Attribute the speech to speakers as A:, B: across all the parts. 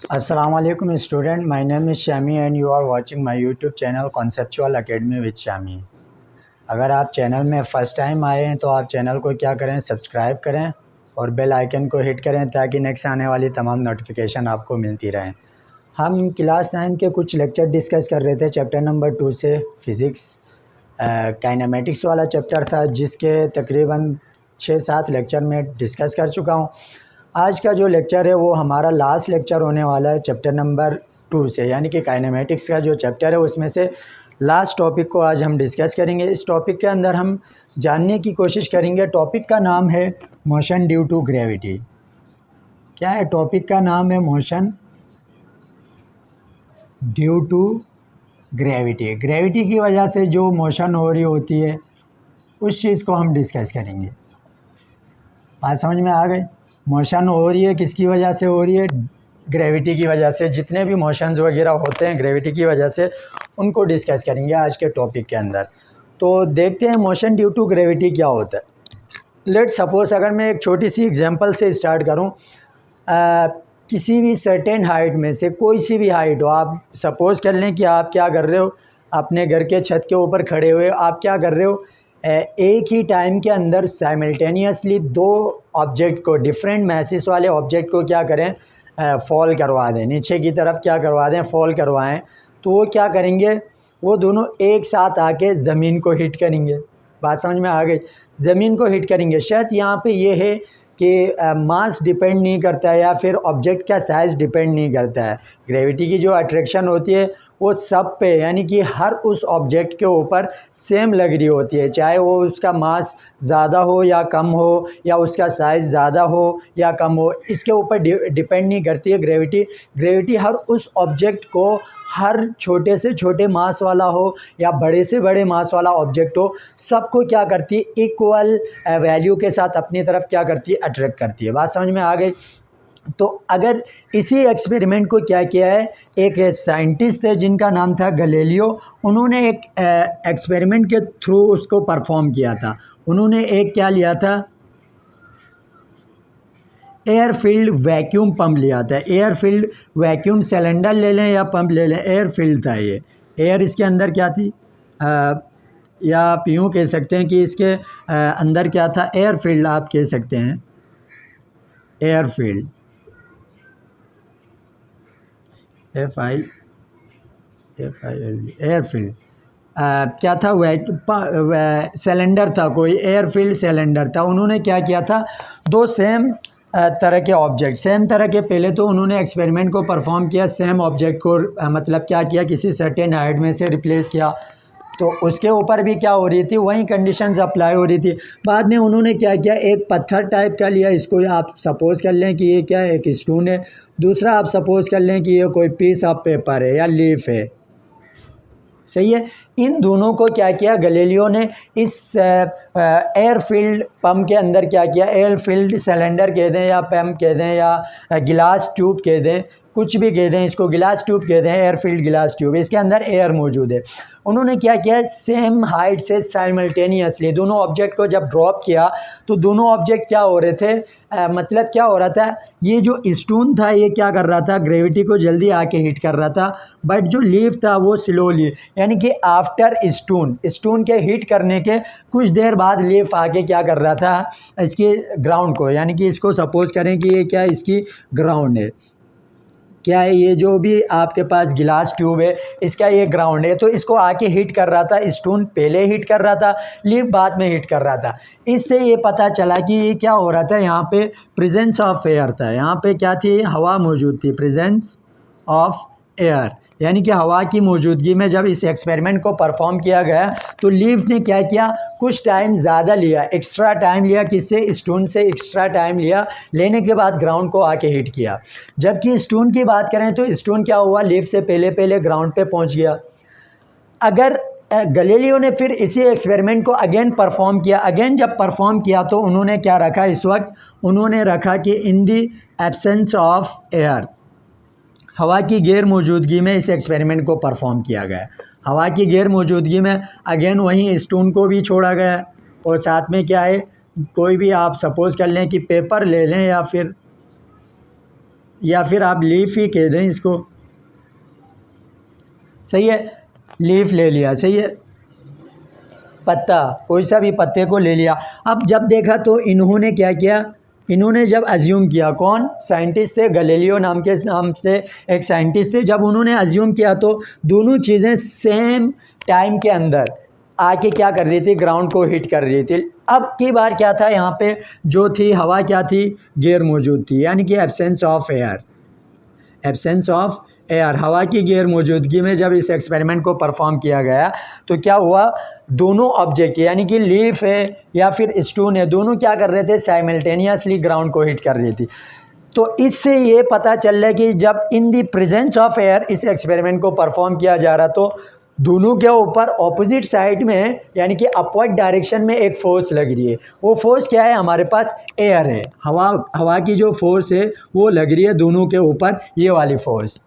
A: Assalamu alaikum student, my name is Shami and you are watching my YouTube channel Conceptual Academy with Shami। अगर आप channel में first time आए हैं तो आप चैनल को क्या करें, सब्सक्राइब करें और बेल आइकन को हिट करें ताकि नेक्स्ट आने वाली तमाम नोटिफिकेशन आपको मिलती रहें। हम क्लास 9 के कुछ लेक्चर डिस्कस कर रहे थे चैप्टर नंबर 2 से। फ़िज़िक्स काइनेमेटिक्स वाला चैप्टर था जिसके तकरीबन 6-7 लेक्चर में डिस्कस कर चुका हूँ। आज का जो लेक्चर है वो हमारा लास्ट लेक्चर होने वाला है चैप्टर नंबर 2 से, यानी कि काइनेमेटिक्स का जो चैप्टर है उसमें से लास्ट टॉपिक को आज हम डिस्कस करेंगे। इस टॉपिक के अंदर हम जानने की कोशिश करेंगे। टॉपिक का नाम है मोशन ड्यू टू ग्रेविटी। क्या है टॉपिक का नाम? है motion due to gravity. Gravity की वजह से जो मोशन हो रही होती है उस चीज़ को हम डिस्कस करेंगे। बात समझ में आ गई? मोशन हो रही है, किसकी वजह से हो रही है? ग्रेविटी की वजह से। जितने भी मोशंस वगैरह होते हैं ग्रेविटी की वजह से, उनको डिस्कस करेंगे आज के टॉपिक के अंदर। तो देखते हैं मोशन ड्यू टू ग्रेविटी क्या होता है। लेट सपोज अगर मैं एक छोटी सी एग्जांपल से स्टार्ट करूं, किसी भी सर्टेन हाइट में से कोई सी भी हाइट हो, आप सपोज़ कर लें कि आप क्या कर रहे हो, अपने घर के छत के ऊपर खड़े हुए आप क्या कर रहे हो, एक ही टाइम के अंदर साइमल्टेनियसली दो ऑब्जेक्ट को, डिफरेंट मैसेस वाले ऑब्जेक्ट को क्या करें, फॉल करवा दें, नीचे की तरफ क्या करवा दें, फॉल करवाएं। तो वो क्या करेंगे, वो दोनों एक साथ आके ज़मीन को हिट करेंगे। बात समझ में आ गई? ज़मीन को हिट करेंगे। शर्त यहाँ पे ये है कि मास डिपेंड नहीं करता है या फिर ऑब्जेक्ट का साइज़ डिपेंड नहीं करता है। ग्रेविटी की जो अट्रैक्शन होती है वो सब पे, यानी कि हर उस ऑब्जेक्ट के ऊपर सेम लग रही होती है, चाहे वो उसका मास ज़्यादा हो या कम हो, या उसका साइज़ ज़्यादा हो या कम हो, इसके ऊपर डिपेंड नहीं करती है ग्रेविटी। ग्रेविटी हर उस ऑब्जेक्ट को, हर छोटे से छोटे मास वाला हो या बड़े से बड़े मास वाला ऑब्जेक्ट हो, सबको क्या करती है, इक्वल वैल्यू के साथ अपनी तरफ क्या करती है, अट्रैक्ट करती है। बात समझ में आ गई? तो अगर इसी एक्सपेरिमेंट को क्या किया है, एक साइंटिस्ट थे जिनका नाम था गैलीलियो, उन्होंने एक एक्सपेरिमेंट के थ्रू उसको परफॉर्म किया था। उन्होंने एक क्या लिया था, एयर फील्ड वैक्यूम पंप लिया था। एयर फील्ड वैक्यूम सिलेंडर ले लें या पंप ले लें, एयर फील्ड था ये। एयर इसके अंदर क्या थी, या आप यूँ कह सकते हैं कि इसके अंदर क्या था, एयर फील्ड आप कह सकते हैं, air field, FILD, air field. क्या था, सिलेंडर था, कोई एयर फील्ड सिलेंडर था। उन्होंने क्या किया था, दो सेम तरह के ऑब्जेक्ट, सेम तरह के, पहले तो उन्होंने एक्सपेरिमेंट को परफॉर्म किया, सेम ऑब्जेक्ट को मतलब क्या किया, किसी सर्टेन हाइट में से रिप्लेस किया, तो उसके ऊपर भी क्या हो रही थी, वही कंडीशंस अप्लाई हो रही थी। बाद में उन्होंने क्या किया, एक पत्थर टाइप का लिया, इसको आप सपोज़ कर लें कि ये क्या है, एक स्टोन है। दूसरा आप सपोज़ कर लें कि ये कोई पीस ऑफ पेपर है या लीफ है, सही है। इन दोनों को क्या किया, गैलीलियो ने इस एयर फील्ड पंप के अंदर क्या किया, एयर फील्ड सिलेंडर कह दें या पंप कह दें या गिलास ट्यूब कह दें, कुछ भी कह दें, इसको गिलास ट्यूब कह दें, एयर फील्ड गिलास ट्यूब, इसके अंदर एयर मौजूद है। उन्होंने क्या किया, सेम हाइट से साइमल्टेनियसली दोनों ऑब्जेक्ट को जब ड्रॉप किया तो दोनों ऑब्जेक्ट क्या हो रहे थे, मतलब क्या हो रहा था, ये जो स्टोन था ये क्या कर रहा था, ग्रेविटी को जल्दी आके हिट कर रहा था, बट जो लीफ था वो स्लोली, यानी कि आफ्टर स्टोन के हिट करने के कुछ देर बाद लीफ आके क्या कर रहा था, इसके ग्राउंड को, यानी कि इसको सपोज करें कि ये क्या, इसकी ग्राउंड है, क्या है, ये जो भी आपके पास गिलास ट्यूब है इसका ये ग्राउंड है, तो इसको आके हिट कर रहा था, स्टोन पहले हिट कर रहा था, लीफ बाद में हिट कर रहा था। इससे ये पता चला कि ये क्या हो रहा था, यहाँ पे प्रेजेंस ऑफ एयर था, यहाँ पे क्या थी, हवा मौजूद थी, प्रेजेंस ऑफ एयर, यानी कि हवा की मौजूदगी में जब इस एक्सपेरिमेंट को परफॉर्म किया गया तो लीफ ने क्या किया, कुछ टाइम ज़्यादा लिया, एक्स्ट्रा टाइम लिया, किससे, स्टोन से एक्स्ट्रा टाइम लिया, लेने के बाद ग्राउंड को आके हिट किया। जबकि स्टोन की बात करें तो स्टोन क्या हुआ, लीफ से पहले पहले ग्राउंड पे पहुंच गया। अगर गैलीलियो ने फिर इसी एक्सपेरिमेंट को अगेन परफॉर्म किया, अगेन जब परफॉर्म किया तो उन्होंने क्या रखा, इस वक्त उन्होंने रखा कि इन दी एब्सेंस ऑफ एयर, हवा की गैर मौजूदगी में इस एक्सपेरिमेंट को परफॉर्म किया गया। हवा की गैर मौजूदगी में अगेन वहीं स्टोन को भी छोड़ा गया, और साथ में क्या है, कोई भी आप सपोज़ कर लें कि पेपर ले लें या फिर या फिर आप लीफ ही कह दें इसको, सही है, लीफ ले लिया, सही है, पत्ता, कोई सा भी पत्ते को ले लिया। अब जब देखा तो इन्होंने क्या किया, इन्होंने जब अज्यूम किया, कौन साइंटिस्ट थे, गैलीलियो नाम के नाम से एक साइंटिस्ट थे, जब उन्होंने अज्यूम किया तो दोनों चीज़ें सेम टाइम के अंदर आके क्या कर रही थी, ग्राउंड को हिट कर रही थी। अब की बार क्या था, यहाँ पे जो थी हवा क्या थी, गैर मौजूद थी, यानी कि absence of air, absence of air, हवा की गैर मौजूदगी में जब इस एक्सपेरिमेंट को परफॉर्म किया गया तो क्या हुआ, दोनों ऑब्जेक्ट यानी कि लीफ है या फिर स्टोन है, दोनों क्या कर रहे थे, साइमल्टेनियसली ग्राउंड को हिट कर रही थी। तो इससे ये पता चल रहा है कि जब इन दी प्रेजेंस ऑफ एयर इस एक्सपेरिमेंट को परफॉर्म किया जा रहा तो दोनों के ऊपर ऑपोजिट साइड में यानी कि अपवर्ड डायरेक्शन में एक फोर्स लग रही है। वो फोर्स क्या है, हमारे पास एयर है, हवा की जो फोर्स है वो लग रही है दोनों के ऊपर, ये वाली फोर्स।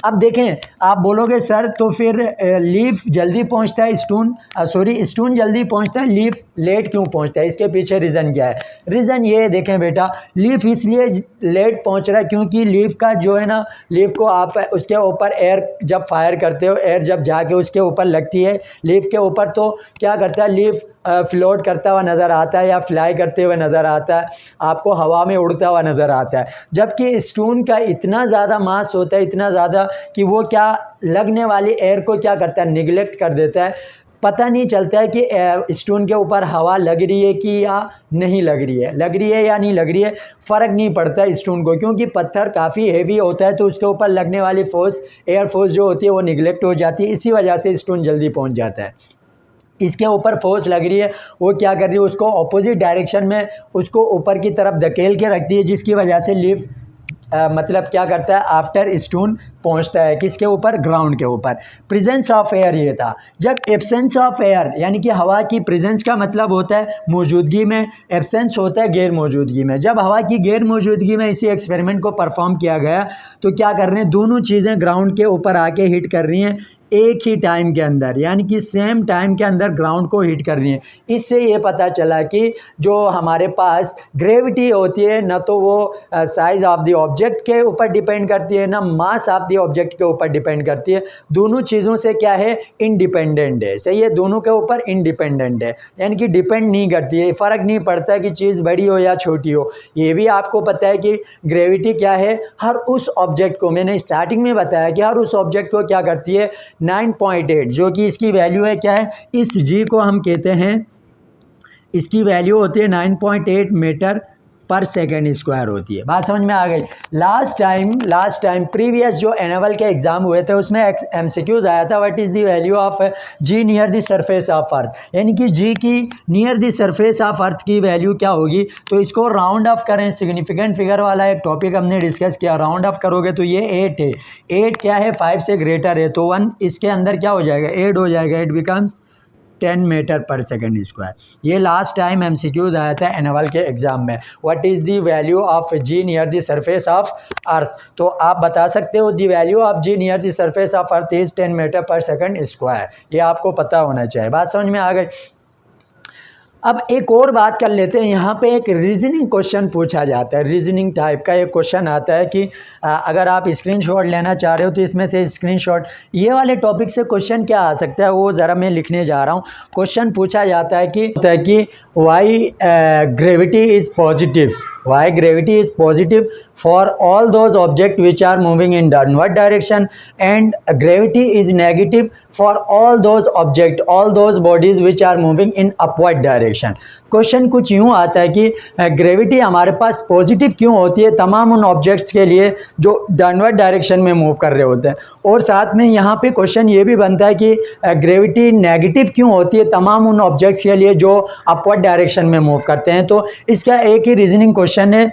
A: अब देखें, आप बोलोगे सर तो फिर लीफ जल्दी पहुंचता है, स्टोन जल्दी पहुंचता है, लीफ लेट क्यों पहुंचता है, इसके पीछे रीज़न क्या है? रीज़न ये है, देखें बेटा, लीफ इसलिए लेट पहुंच रहा है क्योंकि लीफ का जो है ना, लीफ को आप उसके ऊपर एयर जब फायर करते हो, एयर जब जाके उसके ऊपर लगती है लीफ के ऊपर, तो क्या करता है, लीफ फ्लोट करता हुआ नज़र आता है या फ्लाई करते हुए नज़र आता है, आपको हवा में उड़ता हुआ नज़र आता है। जबकि स्टोन का इतना ज़्यादा मास होता है, इतना ज़्यादा कि वो क्या लगने वाली एयर को क्या करता है, निगलेक्ट कर देता है। पता नहीं चलता है कि स्टोन के ऊपर हवा लग रही है कि या नहीं लग रही है, लग रही है या नहीं लग रही है, फ़र्क नहीं पड़ता है स्टोन को, क्योंकि पत्थर काफ़ी हेवी होता है तो उसके ऊपर लगने वाली फोर्स, एयर फोर्स जो होती है वो निगलेक्ट हो जाती है, इसी वजह से स्टोन जल्दी पहुंच जाता है। इसके ऊपर फोर्स लग रही है, वो क्या कर रही है, उसको ऑपोजिट डायरेक्शन में उसको ऊपर की तरफ धकेल के रखती है, जिसकी वजह से लीफ मतलब क्या करता है, आफ्टर स्टोन पहुंचता है किसके ऊपर, ग्राउंड के ऊपर। प्रेजेंस ऑफ एयर ये था। जब एब्सेंस ऑफ एयर यानी कि हवा की प्रेजेंस का मतलब होता है मौजूदगी में, एब्सेंस होता है गैर मौजूदगी में। जब हवा की गैर मौजूदगी में इसी एक्सपेरिमेंट को परफॉर्म किया गया तो क्या कर रहे हैं, दोनों चीज़ें ग्राउंड के ऊपर आके हिट कर रही हैं एक ही टाइम के अंदर, यानी कि सेम टाइम के अंदर ग्राउंड को हिट कर रही है। इससे ये पता चला कि जो हमारे पास ग्रेविटी होती है, ना तो वो साइज़ ऑफ द ऑब्जेक्ट के ऊपर डिपेंड करती है, ना मास ऑफ द ऑब्जेक्ट के ऊपर डिपेंड करती है, दोनों चीज़ों से क्या है, इंडिपेंडेंट है। सही है, दोनों के ऊपर इंडिपेंडेंट है, यानी कि डिपेंड नहीं करती है, फ़र्क नहीं पड़ता है कि चीज़ बड़ी हो या छोटी हो। ये भी आपको पता है कि ग्रेविटी क्या है, हर उस ऑब्जेक्ट को, मैंने स्टार्टिंग में बताया कि हर उस ऑब्जेक्ट को क्या करती है, 9.8, जो कि इसकी वैल्यू है क्या है, इस जी को हम कहते हैं, इसकी वैल्यू होती है 9.8 मीटर पर सेकेंड स्क्वायर होती है। बात समझ में आ गई। लास्ट टाइम प्रीवियस जो एनुअल के एग्जाम हुए थे उसमें एमसीक्यूज आया था, what is the value of G near the surface of earth, यानी कि जी की near the surface of earth की वैल्यू क्या होगी। तो इसको राउंड ऑफ करें, सिग्निफिकेंट फिगर वाला एक टॉपिक हमने डिस्कस किया, राउंड ऑफ करोगे तो ये 8 है, 8 क्या है, 5 से ग्रेटर है, तो 1 इसके अंदर क्या हो जाएगा, 8 हो जाएगा, it becomes 10 metre per second square. ये लास्ट टाइम एमसीक्यूज आया था एनुअल के एग्जाम में, what is the value of G near the surface of earth. तो आप बता सकते हो the value of G near the surface of earth is 10 metre per second square, ये आपको पता होना चाहिए। बात समझ में आ गई। अब एक और बात कर लेते हैं, यहाँ पे एक रीजनिंग क्वेश्चन पूछा जाता है, रीजनिंग टाइप का एक क्वेश्चन आता है कि अगर आप स्क्रीनशॉट लेना चाह रहे हो तो इसमें से स्क्रीनशॉट, ये वाले टॉपिक से क्वेश्चन क्या आ सकता है वो ज़रा मैं लिखने जा रहा हूँ। क्वेश्चन पूछा जाता है कि why gravity is positive, why gravity is positive for all those objects which are moving in downward direction and gravity is negative for all those objects, all those bodies which are moving in upward direction। Question कुछ यूँ आता है कि gravity हमारे पास positive क्यों होती है तमाम उन ऑब्जेक्ट्स के लिए जो डाउनवर्ड डायरेक्शन में मूव कर रहे होते हैं, और साथ में यहाँ पे क्वेश्चन ये भी बनता है कि ग्रेविटी नेगेटिव क्यों होती है तमाम उन ऑब्जेक्ट्स के लिए जो अपवर्ड डायरेक्शन में मूव करते हैं। तो इसका एक ही रीजनिंग क्वेश्चन है,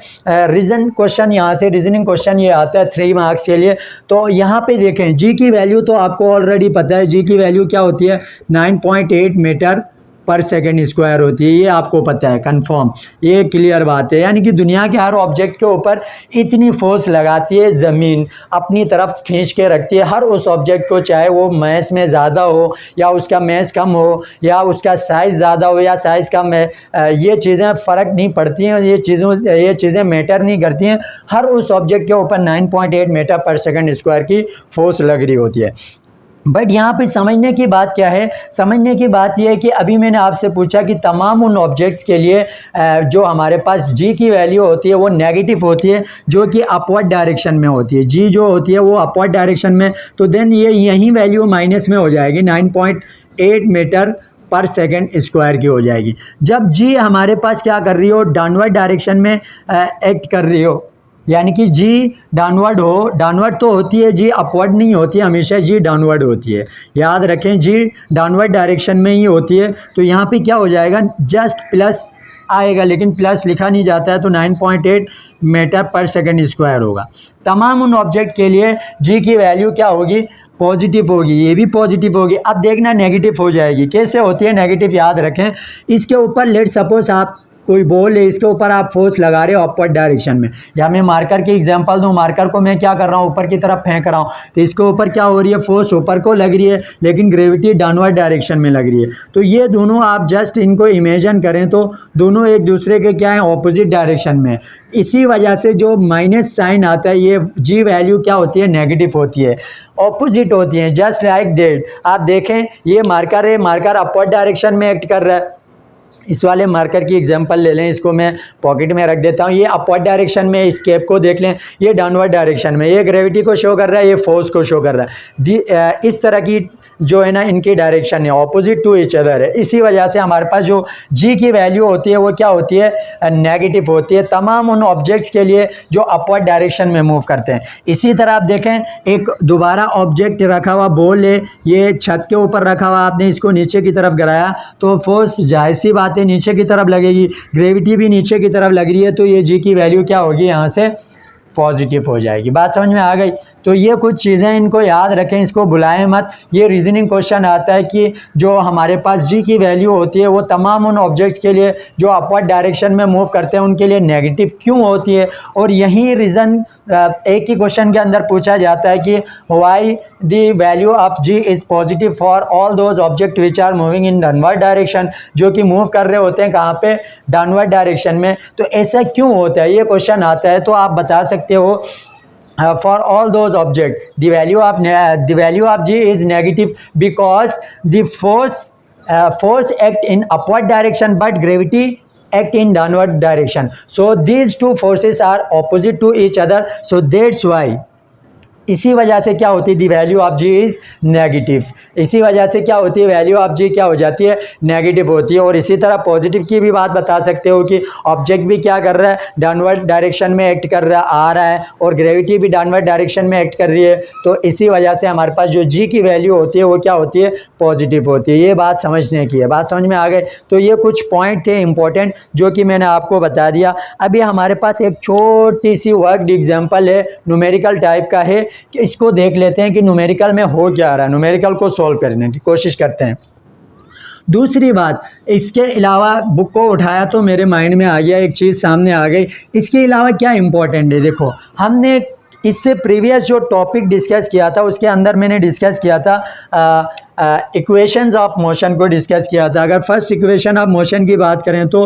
A: रीजन क्वेश्चन यहाँ से रीजनिंग क्वेश्चन ये आता है 3 मार्क्स के लिए। तो यहाँ पे देखें जी की वैल्यू तो आपको ऑलरेडी पता है, जी की वैल्यू क्या होती है 9.8 मीटर पर सेकंड स्क्वायर होती है, ये आपको पता है कंफर्म, ये क्लियर बात है। यानी कि दुनिया के हर ऑब्जेक्ट के ऊपर इतनी फोर्स लगाती है ज़मीन, अपनी तरफ खींच के रखती है हर उस ऑब्जेक्ट को, चाहे वो मैस में ज़्यादा हो या उसका मैस कम हो या उसका साइज़ ज़्यादा हो या साइज़ कम है, ये चीज़ें फ़र्क नहीं पड़ती हैं, ये चीज़ें मैटर नहीं करती हैं। हर उस ऑब्जेक्ट के ऊपर 9.8 मीटर पर सेकंड स्क्वायर की फोर्स लग रही होती है। बट यहाँ पे समझने की बात क्या है, समझने की बात यह है कि अभी मैंने आपसे पूछा कि तमाम उन ऑब्जेक्ट्स के लिए जो हमारे पास जी की वैल्यू होती है वो नेगेटिव होती है, जो कि अपवर्ड डायरेक्शन में होती है। जी जो होती है वो अपवर्ड डायरेक्शन में, तो देन ये यही वैल्यू माइनस में हो जाएगी, 9.8 मीटर पर सेकेंड स्क्वायर की हो जाएगी। जब जी हमारे पास क्या कर रही हो, डाउनवर्ड डायरेक्शन में एक्ट कर रही हो, यानी कि जी डाउनवर्ड हो, डाउनवर्ड तो होती है, जी अपवर्ड नहीं होती है, हमेशा जी डाउनवर्ड होती है, याद रखें, जी डाउनवर्ड डायरेक्शन में ही होती है। तो यहाँ पे क्या हो जाएगा, जस्ट प्लस आएगा, लेकिन प्लस लिखा नहीं जाता है, तो 9.8 मीटर पर सेकंड स्क्वायर होगा। तमाम उन ऑब्जेक्ट के लिए जी की वैल्यू क्या होगी, पॉजिटिव होगी, ये भी पॉजिटिव होगी। अब देखना नेगेटिव हो जाएगी, कैसे होती है नेगेटिव, याद रखें। इसके ऊपर लेट सपोज आप कोई बॉल है, इसके ऊपर आप फोर्स लगा रहे हो अपवर्ड डायरेक्शन में, या मैं मार्कर की एग्जांपल दूं, मार्कर को मैं क्या कर रहा हूं, ऊपर की तरफ फेंक रहा हूं, तो इसके ऊपर क्या हो रही है, फोर्स ऊपर को लग रही है, लेकिन ग्रेविटी डाउनवर्ड डायरेक्शन में लग रही है। तो ये दोनों आप जस्ट इनको इमेजिन करें तो दोनों एक दूसरे के क्या है, ऑपोजिट डायरेक्शन में। इसी वजह से जो माइनस साइन आता है, ये जी वैल्यू क्या होती है, नेगेटिव होती है, ऑपोजिट होती है, जस्ट लाइक दैट। आप देखें ये मार्कर है, मार्कर अपवर्ड डायरेक्शन में एक्ट कर रहा है। इस वाले मार्कर की एग्जांपल ले लें, इसको मैं पॉकेट में रख देता हूँ। ये अपवर्ड डायरेक्शन में, इस कैप को देख लें, ये डाउनवर्ड डायरेक्शन में, ये ग्रेविटी को शो कर रहा है, ये फोर्स को शो कर रहा है। इस तरह की जो है ना इनकी डायरेक्शन है, ऑपोजिट टू ईच अदर है। इसी वजह से हमारे पास जो जी की वैल्यू होती है वो क्या होती है, नेगेटिव होती है, तमाम उन ऑब्जेक्ट्स के लिए जो अपवर्ड डायरेक्शन में मूव करते हैं। इसी तरह आप देखें, एक दोबारा ऑब्जेक्ट रखा हुआ बॉल है, ये छत के ऊपर रखा हुआ, आपने इसको नीचे की तरफ गिराया तो फोर्स जाहिर सी बात है नीचे की तरफ लगेगी, ग्रेविटी भी नीचे की तरफ लग रही है, तो ये जी की वैल्यू क्या होगी, यहाँ से पॉजिटिव हो जाएगी। बात समझ में आ गई। तो ये कुछ चीज़ें इनको याद रखें, इसको भुलाएं मत। ये रीजनिंग क्वेश्चन आता है कि जो हमारे पास जी की वैल्यू होती है वो तमाम उन ऑब्जेक्ट्स के लिए जो अपवर्ड डायरेक्शन में मूव करते हैं उनके लिए नेगेटिव क्यों होती है। और यही रीज़न एक ही क्वेश्चन के अंदर पूछा जाता है कि why the value of G is positive for all those object which are moving in downward direction, जो कि मूव कर रहे होते हैं कहाँ पे, डाउनवर्ड डायरेक्शन में। तो ऐसा क्यों होता है, ये क्वेश्चन आता है, तो आप बता सकते हो for all those objects the value of G is negative because the force act in upward direction but gravity act in downward direction, so these two forces are opposite to each other, so that's why इसी वजह से क्या होती है, the value of G is negative. इसी वजह से क्या होती है, वैल्यू ऑफ जी क्या हो जाती है, नेगेटिव होती है। और इसी तरह पॉजिटिव की भी बात बता सकते हो कि ऑब्जेक्ट भी क्या कर रहा है, डाउनवर्ड डायरेक्शन में एक्ट कर रहा आ रहा है, और ग्रेविटी भी डाउनवर्ड डायरेक्शन में एक्ट कर रही है। तो इसी वजह से हमारे पास जो जी की वैल्यू होती है वो क्या होती है, पॉजिटिव होती है। ये बात समझने की है, बात समझ में आ गई। तो ये कुछ पॉइंट थे इंपॉर्टेंट जो कि मैंने आपको बता दिया। अभी हमारे पास एक छोटी सी वर्कड एग्जाम्पल है, न्यूमेरिकल टाइप का है, कि इसको देख लेते हैं कि न्यूमेरिकल में हो क्या रहा है, न्यूमेरिकल को सॉल्व करने की कोशिश करते हैं। दूसरी बात, इसके अलावा बुक को उठाया तो मेरे माइंड में आ गया, एक चीज़ सामने आ गई, इसके अलावा क्या इम्पोर्टेंट है। देखो, हमने इससे प्रीवियस जो टॉपिक डिस्कस किया था उसके अंदर मैंने डिस्कस किया था इक्वेशंस ऑफ मोशन को डिस्कस किया था। अगर फर्स्ट इक्वेशन ऑफ मोशन की बात करें तो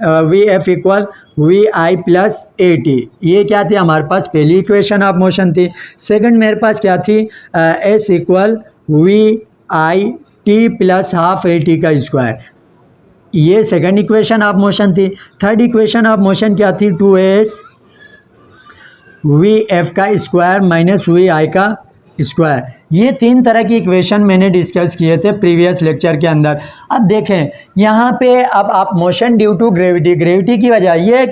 A: V F equal V I plus A T, ये क्या थी हमारे पास, पहली इक्वेशन ऑफ मोशन थी। सेकंड मेरे पास क्या थी, S equal V I T plus half A T का स्क्वायर, ये सेकंड इक्वेशन ऑफ मोशन थी। थर्ड इक्वेशन ऑफ मोशन क्या थी, टू एस वी एफ का स्क्वायर माइनस वी आई का स्क्वायर। ये तीन तरह की इक्वेशन मैंने डिस्कस किए थे प्रीवियस लेक्चर के अंदर। अब देखें यहाँ पे, अब आप motion due to gravity, gravity की वजह, ये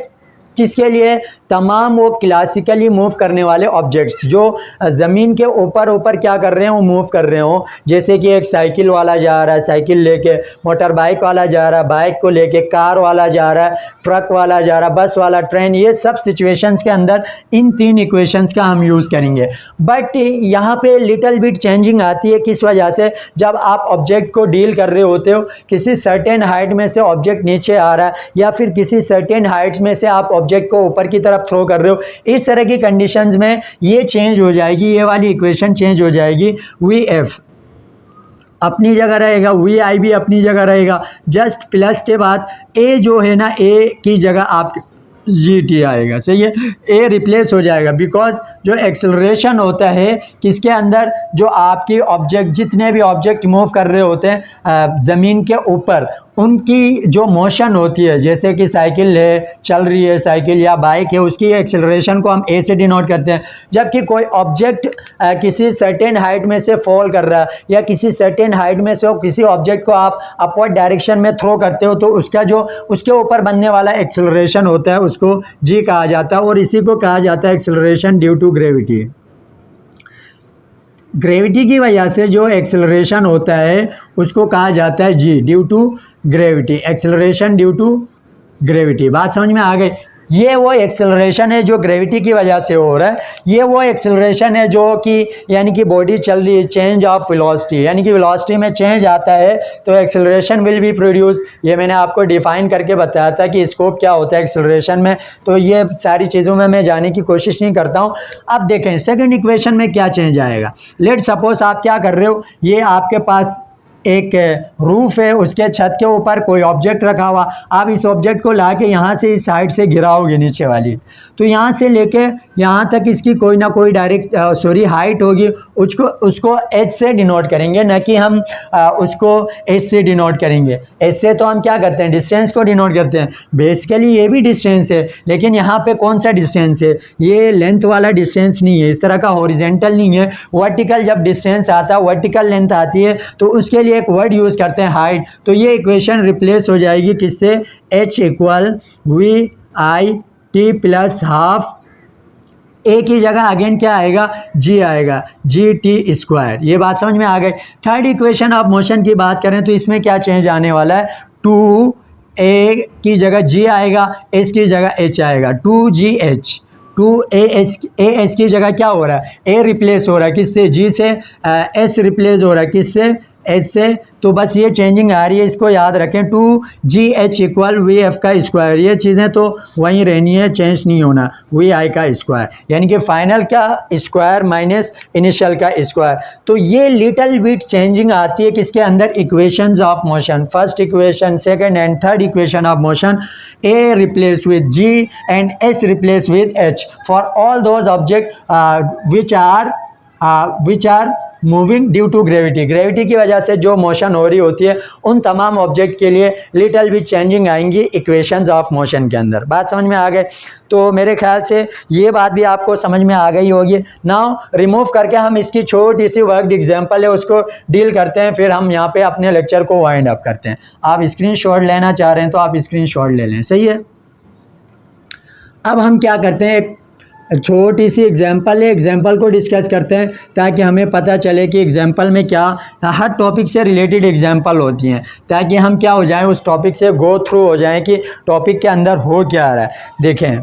A: किसके लिए? तमाम वो क्लासिकली मूव करने वाले ऑब्जेक्ट्स जो ज़मीन के ऊपर ऊपर क्या कर रहे हैं, वो मूव कर रहे हो। जैसे कि एक साइकिल वाला जा रहा है, साइकिल लेके, मोटर बाइक वाला जा रहा है, बाइक को लेके, कार वाला जा रहा है, ट्रक वाला जा रहा है, बस वाला, ट्रेन, ये सब सिचुएशंस के अंदर इन 3 इक्वेशंस का हम यूज़ करेंगे। बट यहाँ पे लिटिल बिट चेंजिंग आती है, किस वजह से? जब आप ऑब्जेक्ट को डील कर रहे होते हो, किसी सर्टेन हाइट में से ऑब्जेक्ट नीचे आ रहा है या फिर किसी सर्टेन हाइट में से आप ऑब्जेक्ट को ऊपर की तरफ थ्रो कर रहे हो, इस तरह की कंडीशंस में ये चेंज हो जाएगी, ये वाली इक्वेशन चेंज हो जाएगी। वी एफ अपनी जगह रहेगा, वी आई भी अपनी जगह रहेगा, जस्ट प्लस के बाद ए जो है ना, ए की जगह आप जी टी आएगा, सही है, ए रिप्लेस हो जाएगा। बिकॉज जो एक्सेलरेशन होता है किसके अंदर, जो आपकी ऑब्जेक्ट, जितने भी ऑब्जेक्ट मूव कर रहे होते हैं ज़मीन के ऊपर, उनकी जो मोशन होती है, जैसे कि साइकिल है, चल रही है साइकिल या बाइक है, उसकी एक्सेलरेशन को हम ए से डिनोट करते हैं। जबकि कोई ऑब्जेक्ट किसी सर्टेन हाइट में से फॉल कर रहा है या किसी सर्टेन हाइट में से किसी ऑब्जेक्ट को आप अपवर्ड डायरेक्शन में थ्रो करते हो, तो उसका जो उसके ऊपर बनने वाला एक्सेलरेशन होता है उसको जी कहा जाता है, और इसी को कहा जाता है acceleration due to gravity. Gravity की वजह से जो एक्सेलरेशन होता है उसको कहा जाता है G, due to gravity, acceleration due to gravity. बात समझ में आ गई? ये वो एक्सेलरेशन है जो ग्रेविटी की वजह से हो रहा है, ये वो एक्सेलरेशन है जो कि यानी कि बॉडी चल रही है, चेंज ऑफ वेलोसिटी, यानी कि वेलोसिटी में चेंज आता है तो एक्सेलरेशन विल बी प्रोड्यूस। ये मैंने आपको डिफाइन करके बताया था कि स्कोप क्या होता है एक्सेलरेशन में, तो ये सारी चीज़ों में मैं जाने की कोशिश नहीं करता हूँ। अब देखें सेकंड इक्वेशन में क्या चेंज आएगा। लेट सपोज आप क्या कर रहे हो, ये आपके पास एक रूफ है, उसके छत के ऊपर कोई ऑब्जेक्ट रखा हुआ, आप इस ऑब्जेक्ट को लाके यहाँ से इस साइड से गिराओगे नीचे वाली, तो यहाँ से लेके यहाँ तक इसकी कोई ना कोई डायरेक्ट हाइट होगी, उसको एच से डिनोट करेंगे, न कि हम उसको एच से डिनोट करेंगे। एच से तो हम क्या करते हैं, डिस्टेंस को डिनोट करते हैं। बेसिकली ये भी डिस्टेंस है, लेकिन यहाँ पे कौन सा डिस्टेंस है, ये लेंथ वाला डिस्टेंस नहीं है, इस तरह का हॉरिजेंटल नहीं है, वर्टिकल जब डिस्टेंस आता है, वर्टिकल लेंथ आती है, तो उसके लिए एक वर्ड यूज़ करते हैं हाइट। तो ये इक्वेशन रिप्लेस हो जाएगी किससे, h equal V I T plus half, A की जगह अगेन क्या आएगा, जी आएगा, जी टी स्क्वायर। ये बात समझ में आ गई। थर्ड इक्वेशन ऑफ मोशन की बात करें तो इसमें क्या चेंज आने वाला है, 2a की जगह g आएगा, s की जगह h आएगा, 2gh, 2as की जगह क्या हो रहा है, a रिप्लेस हो रहा है किससे, g से, s रिप्लेस हो रहा है किससे, h से। तो बस ये चेंजिंग आ रही है, इसको याद रखें, 2gh इक्वल वी एफ का स्क्वायर, ये चीज़ें तो वहीं रहनी है, चेंज नहीं होना, वी आई का स्क्वायर, यानी कि फाइनल का स्क्वायर माइनस इनिशियल का स्क्वायर। तो ये लिटिल बिट चेंजिंग आती है किसके अंदर, equations of motion, first equation, second and third equation of motion, A replace with G and S replace with H for all those object which are moving due to gravity. Gravity की वजह से जो motion हो रही होती है, उन तमाम ऑब्जेक्ट के लिए लिटिल बिट चेंजिंग आएंगी इक्वेशंस ऑफ मोशन के अंदर। बात समझ में आ गए? तो मेरे ख्याल से ये बात भी आपको समझ में आ गई होगी। नाउ रिमूव करके हम इसकी छोटी सी वर्कड एग्जांपल है उसको डील करते हैं, फिर हम यहाँ पे अपने लेक्चर को वाइंड अप करते हैं। आप स्क्रीनशॉट लेना चाह रहे हैं तो आप स्क्रीनशॉट ले लें, सही है। अब हम क्या करते हैं, एक छोटी सी एग्जांपल है, एग्जांपल को डिस्कस करते हैं ताकि हमें पता चले कि एग्जांपल में क्या, हर टॉपिक से रिलेटेड एग्जांपल होती हैं, ताकि हम क्या हो जाएं, उस टॉपिक से गो थ्रू हो जाएं कि टॉपिक के अंदर हो क्या आ रहा है। देखें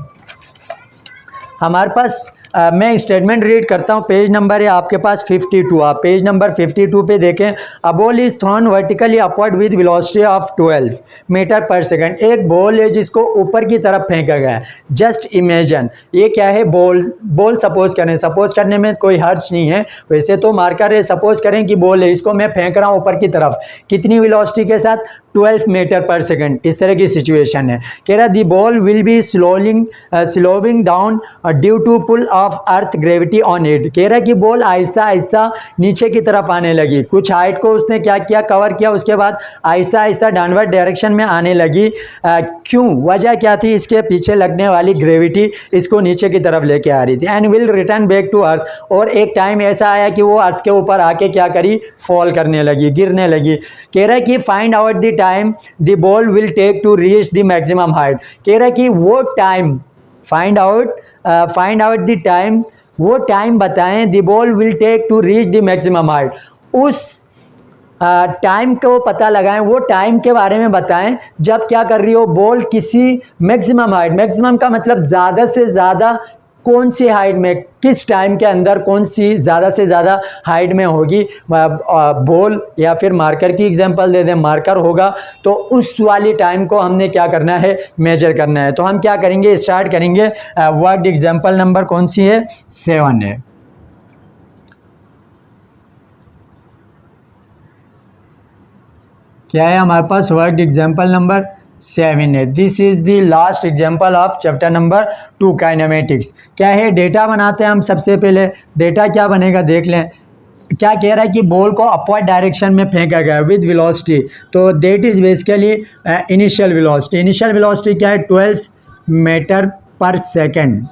A: हमारे पास मैं स्टेटमेंट रीड करता हूँ, पेज नंबर है आपके पास 52, आप पेज नंबर 52 पे देखें। A ball is thrown vertically upward with velocity of 12 metre per second. एक बॉल है जिसको ऊपर की तरफ फेंका गया है। जस्ट इमेजिन, ये क्या है, बॉल सपोज करें, सपोज करने में कोई हर्ज नहीं है, वैसे तो मार्कर है, सपोज करें कि बॉल है, इसको मैं फेंक रहा हूँ ऊपर की तरफ, कितनी वेलोसिटी के साथ, 12 मीटर पर सेकंड। इस तरह की सिचुएशन है। कह रहा the ball will be slowing down due to pull of earth gravity on it. कह रहा कि बॉल आहिस्ता आहिस्ता नीचे की तरफ आने लगी, कुछ हाइट को उसने क्या किया, कवर किया, उसके बाद आहिस्ता आहिस्ता डाउनवर्ड डायरेक्शन में आने लगी। क्यों, वजह क्या थी, इसके पीछे लगने वाली ग्रेविटी इसको नीचे की तरफ लेके आ रही थी। And will return back to earth, और एक टाइम ऐसा आया कि वो अर्थ के ऊपर आके क्या करी, फॉल करने लगी, गिरने लगी। कह रहा कि find out the time the ball will take to reach the maximum height. कह रहा कि वो time find out the time, वो टाइम बताएं the ball will take to reach the maximum height, उस टाइम को पता लगाएं, वो टाइम के बारे में बताएं जब क्या कर रही हो बॉल किसी मैक्सिमम हाइट, मैक्सिमम का मतलब ज़्यादा से ज़्यादा कौन सी हाइट में, किस टाइम के अंदर कौन सी ज़्यादा से ज़्यादा हाइट में होगी बॉल, या फिर मार्कर की एग्जांपल दे दें, मार्कर होगा तो उस वाली टाइम को हमने क्या करना है, मेजर करना है। तो हम क्या करेंगे, स्टार्ट करेंगे। वर्ड एग्जांपल नंबर कौन सी है, 7 है। क्या है हमारे पास, वर्ड एग्जाम्पल नंबर 7 है। This is the last example of chapter number 2 kinematics. क्या है, डेटा बनाते हैं हम। सबसे पहले डेटा क्या बनेगा देख लें। क्या कह रहा है कि बॉल को अपवर्ड डायरेक्शन में फेंका गया विद वेलोसिटी, तो that is basically initial velocity. Initial velocity क्या है, 12 मीटर पर सेकेंड।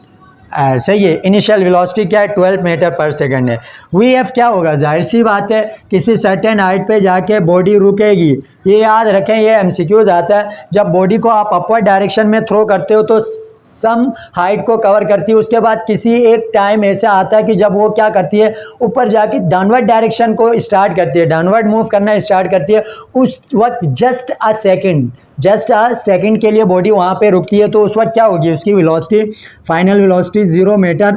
A: सही है, इनिशियल वेलोसिटी क्या है, 12 मीटर पर सेकंड है। वी एफ क्या होगा, जाहिर सी बात है किसी सर्टेन हाइट पे जाके बॉडी रुकेगी। ये याद रखें, ये एमसीक्यूज आता है। जब बॉडी को आप अपवर्ड डायरेक्शन में थ्रो करते हो तो सम हाइट को कवर करती है, उसके बाद किसी एक टाइम ऐसा आता है कि जब वो क्या करती है, ऊपर जाके डाउनवर्ड डायरेक्शन को स्टार्ट करती है, डाउनवर्ड मूव करना स्टार्ट करती है। उस वक्त जस्ट अ सेकंड के लिए बॉडी वहाँ पे रुकती है, तो उस वक्त क्या होगी, उसकी velocity, final velocity 0 metre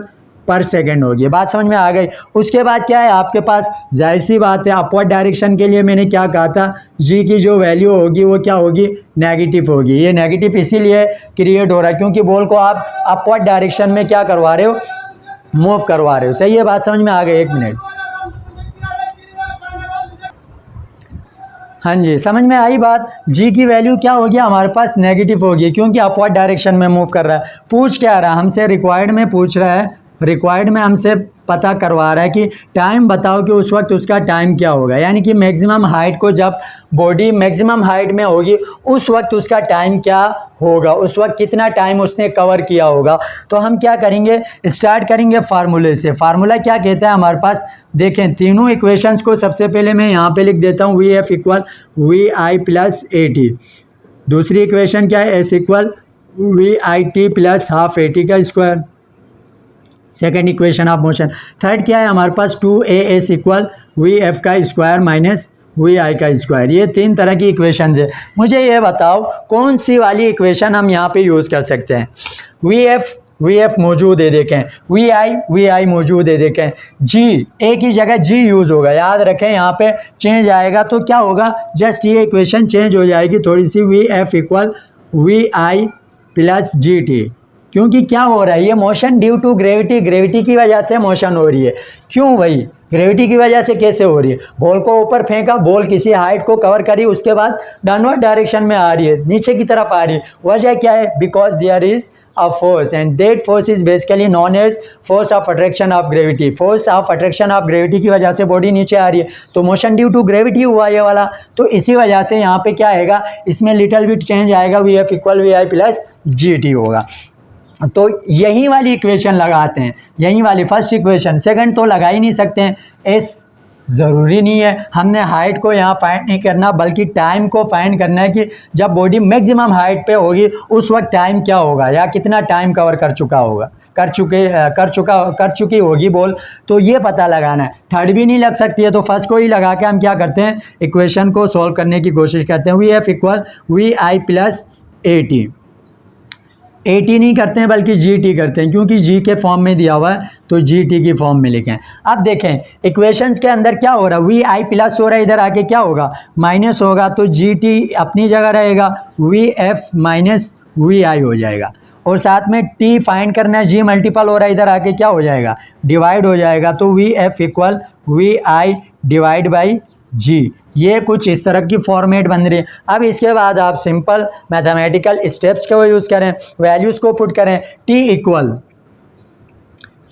A: per second होगी। बात समझ में आ गई। उसके बाद क्या है आपके पास, जाहिर सी बात है अपवर्ड डायरेक्शन के लिए मैंने क्या कहा था, जी की जो वैल्यू होगी वो क्या होगी, नेगेटिव होगी। ये नेगेटिव इसीलिए क्रिएट हो रहा है क्योंकि बॉल को आप अपवर्ड डायरेक्शन में क्या करवा रहे हो, मूव करवा रहे हो। सही है, बात समझ में आ गई। 1 मिनट, हाँ जी, समझ में आई बात। जी की वैल्यू क्या होगी हमारे पास, नेगेटिव होगी क्योंकि अपवर्ड डायरेक्शन में मूव कर रहा है। पूछ क्या रहा है हमसे, रिक्वायर्ड में पूछ रहा है, रिक्वायर्ड में हमसे पता करवा रहा है कि टाइम बताओ कि उस वक्त उसका टाइम क्या होगा, यानी कि मैक्सिमम हाइट को जब बॉडी मैक्सिमम हाइट में होगी उस वक्त उसका टाइम क्या होगा, उस वक्त कितना टाइम उसने कवर किया होगा। तो हम क्या करेंगे, स्टार्ट करेंगे फार्मूले से। फार्मूला क्या कहता है हमारे पास, देखें तीनों इक्वेशंस को सबसे पहले मैं यहाँ पे लिख देता हूँ, V F equal V I plus A T. दूसरी इक्वेशन क्या है, S equal V I T plus half A T का square, second equation of motion. Third क्या है हमारे पास, 2as इक्वल वी एफ का स्क्वायर माइनस वी आई का स्क्वायर। ये 3 तरह की इक्वेशन है। मुझे ये बताओ कौन सी वाली इक्वेशन हम यहाँ पे यूज़ कर सकते हैं। वी एफ मौजूद है देखें, वी आई मौजूद है देखें, जी एक ही जगह जी यूज़ होगा, याद रखें यहाँ पे चेंज आएगा तो क्या होगा, जस्ट ये इक्वेशन चेंज हो जाएगी थोड़ी सी, V F equal V I plus G T. क्योंकि क्या हो रहा है, ये motion due to gravity, gravity की वजह से मोशन हो रही है। क्यों भाई, ग्रेविटी की वजह से कैसे हो रही है, बॉल को ऊपर फेंका, बॉल किसी हाइट को कवर करी, उसके बाद डाउनवर्ड डायरेक्शन में आ रही है, नीचे की तरफ आ रही है। वजह क्या है, because there is a force and that force is basically known as force of attraction of gravity. Force of attraction of gravity की वजह से बॉडी नीचे आ रही है, तो मोशन ड्यू टू ग्रेविटी हुआ ये वाला। तो इसी वजह से यहाँ पे क्या आएगा, इसमें लिटिल बिट चेंज आएगा, V F equal V I plus G T होगा। तो यही वाली इक्वेशन लगाते हैं, यही वाली फर्स्ट इक्वेशन। सेकंड तो लगा ही नहीं सकते हैं, एस ज़रूरी नहीं है, हमने हाइट को यहाँ फाइंड नहीं करना बल्कि टाइम को फाइंड करना है कि जब बॉडी मैक्सिमम हाइट पे होगी उस वक्त टाइम क्या होगा या कितना टाइम कवर कर चुकी होगी बॉल, तो ये पता लगाना है। थर्ड भी नहीं लग सकती है तो फर्स्ट को ही लगा के हम क्या करते हैं, इक्वेशन को सॉल्व करने की कोशिश करते हैं। V F equal V I plus A T, A T नहीं करते हैं बल्कि जी टी करते हैं क्योंकि जी के फॉर्म में दिया हुआ है तो जी टी की फॉर्म में लिखें। अब देखें इक्वेशंस के अंदर क्या हो रहा है, वी आई प्लस हो रहा है, इधर आके क्या होगा, माइनस होगा, तो जी टी अपनी जगह रहेगा, वी एफ माइनस वी आई हो जाएगा। और साथ में टी फाइंड करना है, जी मल्टीपल हो रहा है, इधर आके क्या हो जाएगा, डिवाइड हो जाएगा, तो V F equal V I divide by G. ये कुछ इस तरह की फॉर्मेट बन रही है। अब इसके बाद आप सिंपल मैथमेटिकल स्टेप्स को यूज़ करें, वैल्यूज़ को पुट करें। टी इक्वल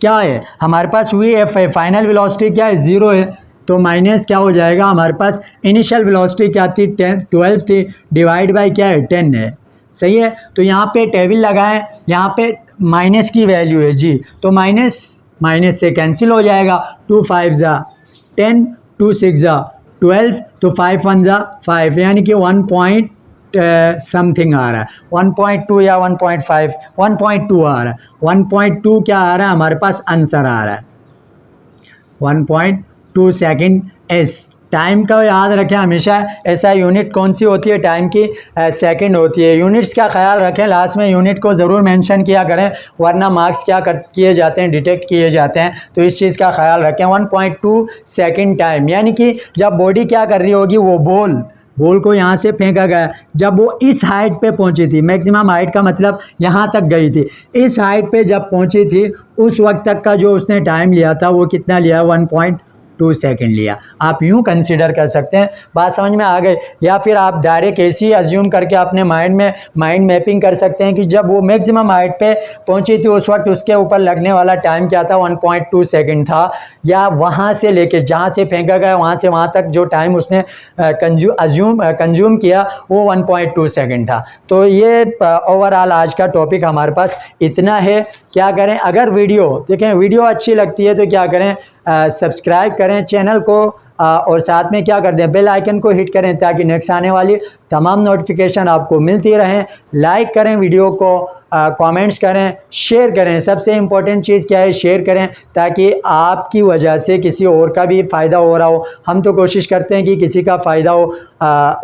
A: क्या है हमारे पास, वी एफ है, फाइनल वेलोसिटी क्या है 0 है, तो माइनस क्या हो जाएगा हमारे पास, इनिशियल वेलोसिटी क्या थी 12 थी, डिवाइड बाई क्या है 10 है। सही है, तो यहाँ पे टेबल लगाएं, यहाँ पे माइनस की वैल्यू है जी, तो माइनस से कैंसिल हो जाएगा, 2 5 जा 10, 2 6 जा 12, तो 5 1 जा 5, यानी कि 1.5 समथिंग आ रहा है, 1.2 या 1.5, 1.2 आ रहा है, 1.2 क्या आ रहा है हमारे पास आंसर आ रहा है 1.2 सेकेंड एस। टाइम का याद रखें हमेशा, ऐसा यूनिट कौन सी होती है टाइम की, सेकंड होती है। यूनिट्स का ख्याल रखें, लास्ट में यूनिट को ज़रूर मेंशन किया करें, वरना मार्क्स क्या किए जाते हैं, डिटेक्ट किए जाते हैं, तो इस चीज़ का ख्याल रखें। 1.2 सेकंड टाइम, यानी कि जब बॉडी क्या कर रही होगी, वो बॉल को यहाँ से फेंका गया, जब वो इस हाइट पे पहुँची थी, मैक्सिमम हाइट का मतलब यहाँ तक गई थी, इस हाइट पे जब पहुँची थी उस वक्त तक का जो उसने टाइम लिया था वो कितना लिया, 1.2 सेकेंड लिया। आप यूँ कंसीडर कर सकते हैं। बात समझ में आ गई? या फिर आप डायरेक्ट ऐसे ही अज्यूम करके अपने माइंड मैपिंग कर सकते हैं कि जब वो मैक्सिमम हाइट पे पहुंची थी उस वक्त उसके ऊपर लगने वाला टाइम क्या था, 1.2 सेकेंड था, या वहाँ से लेके जहाँ से फेंका गया वहाँ से वहाँ तक जो टाइम उसने कंज्यूम किया वो 1.2 सेकेंड था। तो ये ओवरऑल आज का टॉपिक हमारे पास इतना है। क्या करें, अगर वीडियो अच्छी लगती है तो क्या करें, सब्सक्राइब करें चैनल को, और साथ में क्या कर दें, बेल आइकन को हिट करें ताकि नेक्स्ट आने वाली तमाम नोटिफिकेशन आपको मिलती रहें। लाइक करें वीडियो को, कमेंट्स करें, शेयर करें। सबसे इम्पोर्टेंट चीज़ क्या है, शेयर करें, ताकि आपकी वजह से किसी और का भी फ़ायदा हो रहा हो। हम तो कोशिश करते हैं कि किसी का फ़ायदा हो,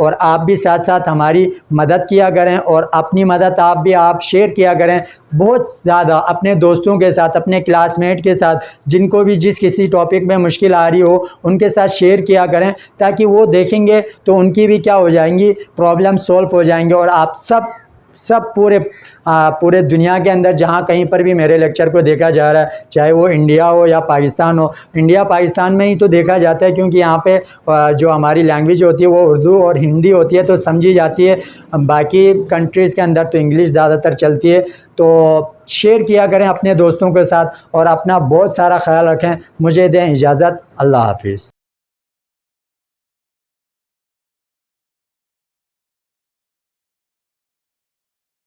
A: और आप भी साथ साथ हमारी मदद किया करें, और अपनी मदद आप शेयर किया करें बहुत ज़्यादा अपने दोस्तों के साथ, अपने क्लासमेट के साथ, जिनको भी जिस किसी टॉपिक में मुश्किल आ रही हो उनके साथ शेयर किया करें, ताकि वो देखेंगे तो उनकी भी क्या हो जाएंगी, प्रॉब्लम सॉल्व हो जाएंगे। और आप सब पूरे दुनिया के अंदर जहाँ कहीं पर भी मेरे लेक्चर को देखा जा रहा है, चाहे वो इंडिया हो या पाकिस्तान हो, इंडिया पाकिस्तान में ही तो देखा जाता है, क्योंकि यहाँ पे जो हमारी लैंग्वेज होती है वो उर्दू और हिंदी होती है तो समझी जाती है। बाकी कंट्रीज़ के अंदर तो इंग्लिश ज़्यादातर चलती है। तो शेयर किया करें अपने दोस्तों के साथ, और अपना बहुत सारा ख्याल रखें। मुझे दें इजाज़त, अल्लाह हाफिज़।